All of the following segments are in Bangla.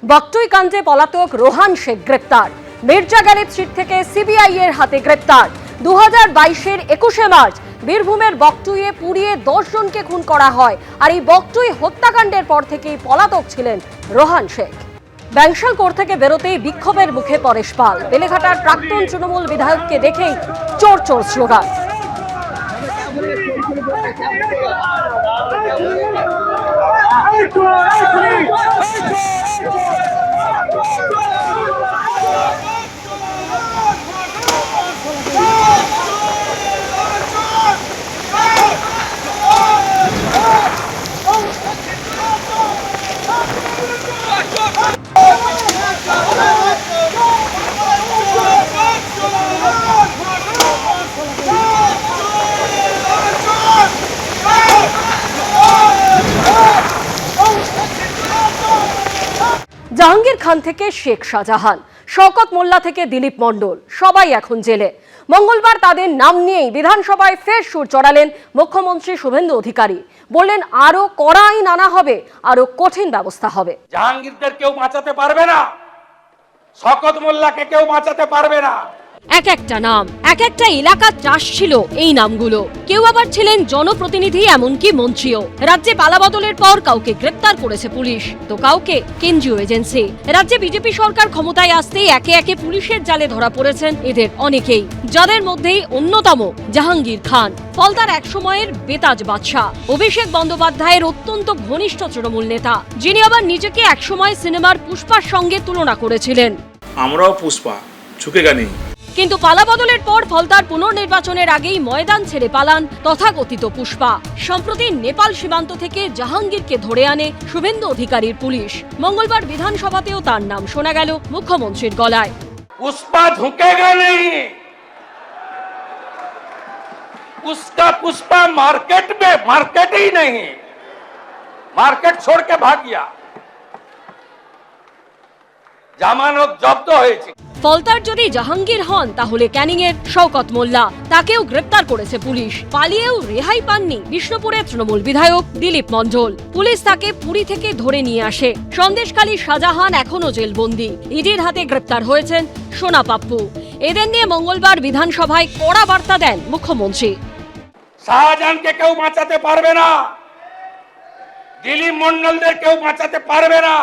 বকটুই কাণ্ডে পলাতক রোহান শেখ গ্রেপ্তার। মির্জা গালিব স্ট্রিট থেকে সিবিআই এর হাতে গ্রেপ্তার। 2022-এর 21শে মার্চ বীরভূমের বকটুইয়ে পুড়িয়ে 10 জনকে খুন করা হয়। আর এই বকটুই হত্যাকাণ্ডের পর থেকেই পলাতক ছিলেন রোহান শেখ। ব্যাংশাল কোর্ট থেকে বেরোতেই বিক্ষোভের মুখে পরেশ পাল। বেলেঘাটার প্রাক্তন তৃণমূল বিধায়ককে দেখেই চোর চোর স্লোগান। জাহাঙ্গীর খান থেকে শেখ শাহজাহান, শওকত মোল্লা থেকে দিলীপ মণ্ডল, সবাই এখন জেলে। মঙ্গলবার তাদের নাম নিয়েই বিধানসভায় ফের সুর চড়ালেন মুখ্যমন্ত্রী শুভেন্দু অধিকারী। বললেন আরো কড়া আইন আনা হবে, আরো কঠিন ব্যবস্থা হবে। জাহাঙ্গীরদের কেউ বাঁচাতে পারবে না, শওকত মোল্লাকে কেউ বাঁচাতে পারবে না। এক একটা নাম, এক একটা এলাকা চাষ ছিল এই নামগুলো। কেউ আবার ছিলেন জনপ্রতিনিধি, এমনকি মন্ত্রীও। রাজ্যে পালাবদলের পর কাউকে গ্রেপ্তার করেছে পুলিশ, তো কাউকে কেন্দ্রীয় এজেন্সি। রাজ্যে বিজেপি সরকার ক্ষমতায় আসতেই একে একে পুলিশের জালে ধরা পড়েছেন এদের অনেকেই, যাদের মধ্যেই অন্যতম জাহাঙ্গীর খান, ফলতার এক সময়ের বেতাজ বাদশা, অভিষেক বন্দ্যোপাধ্যায়ের অত্যন্ত ঘনিষ্ঠ তৃণমূল নেতা, যিনি আবার নিজেকে একসময় সিনেমার পুষ্পার সঙ্গে তুলনা করেছিলেন। আমরাও পুষ্পা, ঝুঁকেগা নেই। কিন্তু পালাবদলের পর ফলতার পুনর্নির্বাচনের আগেই ময়দান ছেড়ে পালান তথাকথিত পুষ্পা। সম্প্রতি নেপাল সীমান্ত থেকে জাহাঙ্গীরকে ধরে আনে শুভেন্দু অধিকারীর পুলিশ। মঙ্গলবার বিধানসভাতেও তার নাম শোনা গেল মুখ্যমন্ত্রীর গলায়। पुष्पा झुकेगा नहीं, उसका पुष्पा मार्केट में मार्केट ही नहीं, मार्केट छोड़ के भाग गया। জামানত জব্দ হয়েছে। ফলতার যদি জাহাঙ্গীর হন, তাহলে ক্যানিং এর শওকত মোল্লা, তাকেও গ্রেপ্তার করেছে পুলিশ। পালিয়েও রেহাই পাননি বিষ্ণুপুরের তৃণমূল বিধায়ক দিলীপ মণ্ডল। পুলিশ তাকে পুরী থেকে ধরে নিয়ে আসে। সন্দেশখালী শাহজাহান এখনো জেলবন্দি। ইডির হাতে গ্রেপ্তার হয়েছেন সোনা পাপ্পু। এদের নিয়ে মঙ্গলবার বিধানসভায় কড়া বার্তা দেন মুখ্যমন্ত্রী। শাহজাহানকে কেউ বাঁচাতে পারবে না, দিলীপ মণ্ডলদের কেউ বাঁচাতে পারবে না,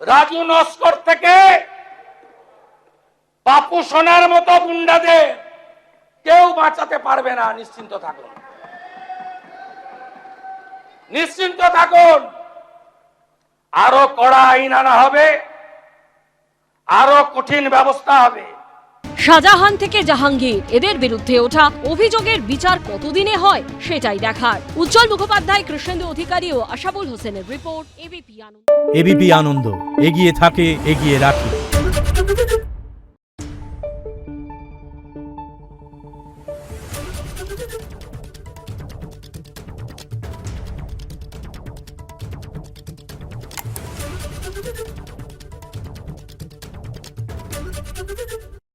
রাজু নস্কর থেকে বাপু সোনার মতো গুন্ডাদের কেউ বাঁচাতে পারবে না। নিশ্চিন্ত থাকুন, নিশ্চিন্ত থাকুন। আরো কড়া আইন আনা হবে, আরো কঠিন ব্যবস্থা হবে। শাহজাহান থেকে জাহাঙ্গীর, এদের বিরুদ্ধে ওঠা অভিযোগের বিচার কতদিনে হয় সেটাই দেখার। উজ্জ্বল মুখোপাধ্যায়, কৃষ্ণেন্দু অধিকারী ও আশাবুল হোসেনের রিপোর্ট, এবিপি আনন্দ। এবিপি আনন্দ, এগিয়ে থাকে, এগিয়ে রাখে।